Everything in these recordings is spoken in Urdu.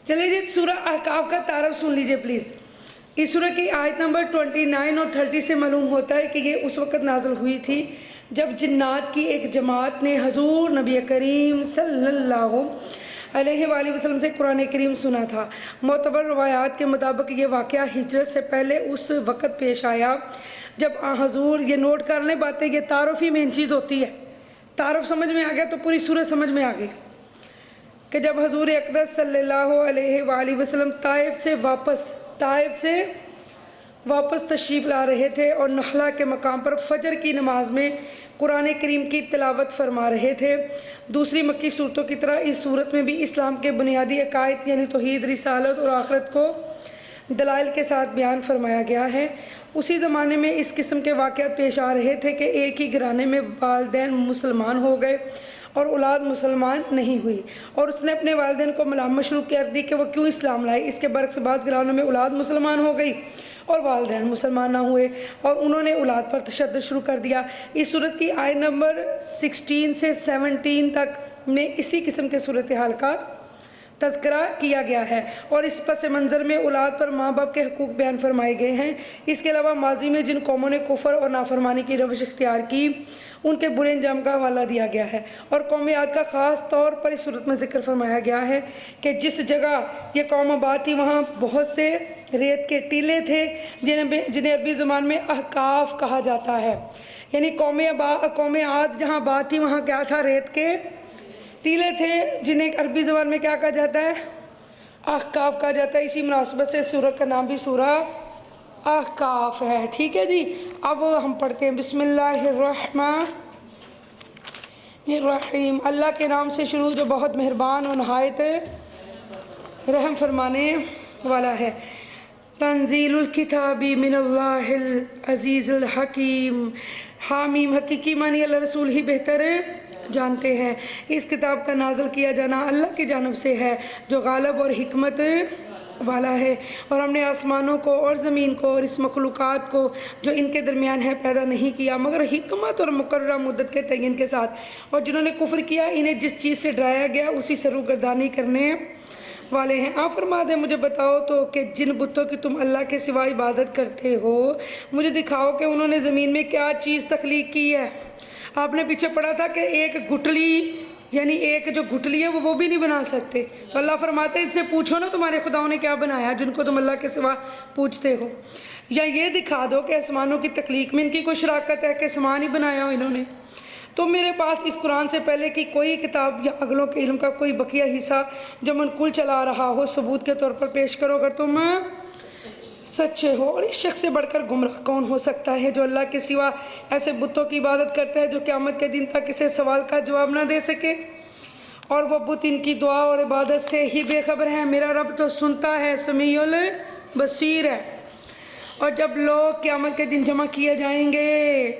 چلے جی سورہ احقاف کا تعارف سن لیجئے پلیز۔ اس سورہ کی آیت نمبر 29 اور 30 سے معلوم ہوتا ہے کہ یہ اس وقت نازل ہوئی تھی جب جنات کی ایک جماعت نے حضور نبی کریم صلی اللہ علیہ وآلہ وسلم سے قرآن کریم سنا تھا۔ معتبر روایات کے مطابق یہ واقعہ ہجرت سے پہلے اس وقت پیش آیا جب حضور، یہ نوٹ کر لیں باتیں، یہ تعارف ہی مین چیز ہوتی ہے۔ تعارف سمجھ میں آ گیا تو پوری سورہ سمجھ میں آ گئی کہ جب حضور اقدس صلی اللہ علیہ وآلہ وسلم طائف سے واپس تشریف لا رہے تھے اور نخلہ کے مقام پر فجر کی نماز میں قرآن کریم کی تلاوت فرما رہے تھے۔ دوسری مکی صورتوں کی طرح اس صورت میں بھی اسلام کے بنیادی عقائد یعنی توحید، رسالت اور آخرت کو دلائل کے ساتھ بیان فرمایا گیا ہے۔ اسی زمانے میں اس قسم کے واقعات پیش آ رہے تھے کہ ایک ہی گھرانے میں والدین مسلمان ہو گئے اور اولاد مسلمان نہیں ہوئی، اور اس نے اپنے والدین کو ملامت شروع کر دی کہ وہ کیوں اسلام لائے۔ اس کے برعکس بعض گھرانوں میں اولاد مسلمان ہو گئی اور والدین مسلمان نہ ہوئے اور انہوں نے اولاد پر تشدد شروع کر دیا۔ اس صورت کی آیت نمبر 16 سے 17 تک میں اسی قسم کے صورتحال کا تذکرہ کیا گیا ہے اور اس پس منظر میں اولاد پر ماں باپ کے حقوق بیان فرمائے گئے ہیں۔ اس کے علاوہ ماضی میں جن قوموں نے کفر اور نافرمانی کی روش اختیار کی ان کے برے انجام کا حوالہ دیا گیا ہے، اور قوم عاد کا خاص طور پر اس صورت میں ذکر فرمایا گیا ہے کہ جس جگہ یہ قوم آباد تھی وہاں بہت سے ریت کے ٹیلے تھے جنہیں عربی زبان میں احقاف کہا جاتا ہے۔ یعنی قوم عاد جہاں آباد تھی وہاں کیا تھا؟ ریت کے ٹیلے تھے جنہیں عربی زبان میں کیا کہا جاتا ہے؟ احقاف کہا جاتا ہے۔ اسی مناسبت سے سورہ کا نام بھی سورہ احقاف ہے۔ ٹھیک ہے جی، اب ہم پڑھتے ہیں بسم اللہ الرحمن الرحیم۔ اللہ کے نام سے شروع جو بہت مہربان اور نہایت رحم فرمانے والا ہے۔ تنزیل الکتاب من اللہ العزیز الحکیم۔ حامیم، حقیقی معنی اللہ رسول ہی بہتر جانتے ہیں۔ اس کتاب کا نازل کیا جانا اللہ کی جانب سے ہے جو غالب اور حکمت والا ہے، اور ہم نے آسمانوں کو اور زمین کو اور اس مخلوقات کو جو ان کے درمیان ہے پیدا نہیں کیا مگر حکمت اور مقررہ مدت کے تعین کے ساتھ، اور جنہوں نے کفر کیا انہیں جس چیز سے ڈرایا گیا اسی سے روگردانی کرنے والے ہیں۔ آپ فرما دیں مجھے بتاؤ تو کہ جن بتوں کی تم اللہ کے سوا عبادت کرتے ہو مجھے دکھاؤ کہ انہوں نے زمین میں کیا چیز تخلیق کی ہے۔ آپ نے پیچھے پڑھا تھا کہ ایک گٹھلی، یعنی ایک جو گٹھلی ہے وہ بھی نہیں بنا سکتے، تو اللہ فرماتے ہیں ان سے پوچھو نا تمہارے خداؤں نے کیا بنایا جن کو تم اللہ کے سوا پوچھتے ہو، یا یہ دکھا دو کہ آسمانوں کی تخلیق میں ان کی کوئی شراکت ہے کہ آسمان ہی بنایا ہو انہوں نے۔ تو میرے پاس اس قرآن سے پہلے کی کوئی کتاب یا اگلوں کے علم کا کوئی بقیہ حصہ جو منقول چلا رہا ہو ثبوت کے طور پر پیش کرو اگر تم سچے ہو۔ اور اس شخص سے بڑھ کر گمراہ کون ہو سکتا ہے جو اللہ کے سوا ایسے بتوں کی عبادت کرتا ہے جو قیامت کے دن تک اسے سوال کا جواب نہ دے سکے، اور وہ بت ان کی دعا اور عبادت سے ہی بے خبر ہے۔ میرا رب تو سنتا ہے، سمیع البصیر ہے۔ اور جب لوگ قیامت کے دن جمع کیے جائیں گے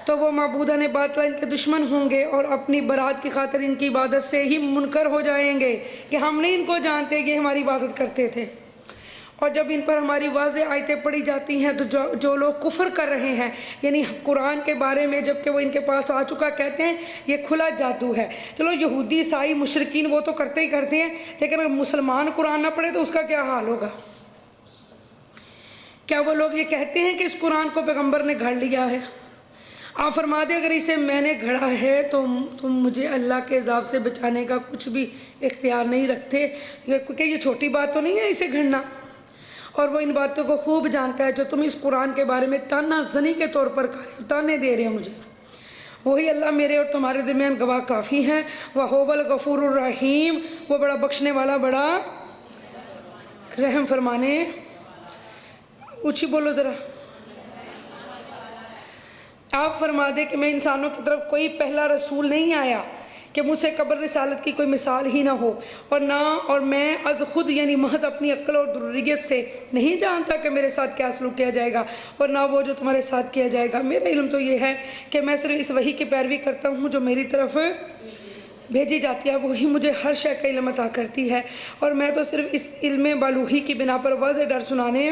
تو وہ معبودان باطلہ ان کے دشمن ہوں گے اور اپنی برات کی خاطر ان کی عبادت سے ہی منکر ہو جائیں گے کہ ہم نہیں ان کو جانتے کہ ہماری عبادت کرتے تھے۔ اور جب ان پر ہماری واضح آیتیں پڑھی جاتی ہیں تو جو لوگ کفر کر رہے ہیں یعنی قرآن کے بارے میں جبکہ وہ ان کے پاس آ چکا کہتے ہیں یہ کھلا جادو ہے۔ چلو یہودی، عیسائی، مشرکین وہ تو کرتے ہی کرتے ہیں، لیکن اگر مسلمان قرآن نہ پڑھے تو اس کا کیا حال ہوگا؟ کیا وہ لوگ یہ کہتے ہیں کہ اس قرآن کو پیغمبر نے گھڑ لیا ہے؟ آپ فرما دیں اگر اسے میں نے گھڑا ہے تو تم مجھے اللہ کے عذاب سے بچانے کا کچھ بھی اختیار نہیں رکھتے، کیونکہ یہ چھوٹی بات تو نہیں ہے اسے گھڑنا، اور وہ ان باتوں کو خوب جانتا ہے جو تم اس قرآن کے بارے میں تانا زنی کے طور پر کر رہے ہو، تانے دے رہے ہو مجھے۔ وہی اللہ میرے اور تمہارے درمیان گواہ کافی ہیں۔ وَهُوَ الْغَفُورُ الرَّحِيمُ، وہ بڑا بخشنے والا، بڑا رحم فرمانے۔ اونچی بولو ذرا۔ آپ فرما دیں کہ میں انسانوں کی طرف کوئی پہلا رسول نہیں آیا کہ مجھ سے قبل رسالت کی کوئی مثال ہی نہ ہو، اور میں از خود یعنی محض اپنی عقل اور ضروریت سے نہیں جانتا کہ میرے ساتھ کیا سلوک کیا جائے گا اور نہ وہ جو تمہارے ساتھ کیا جائے گا۔ میرا علم تو یہ ہے کہ میں صرف اس وحی کی پیروی کرتا ہوں جو میری طرف بھیجی جاتی ہے، وہی مجھے ہر شے کا علم عطا کرتی ہے، اور میں تو صرف اس علم بالوحی کی بنا پر واضح ڈر سنانے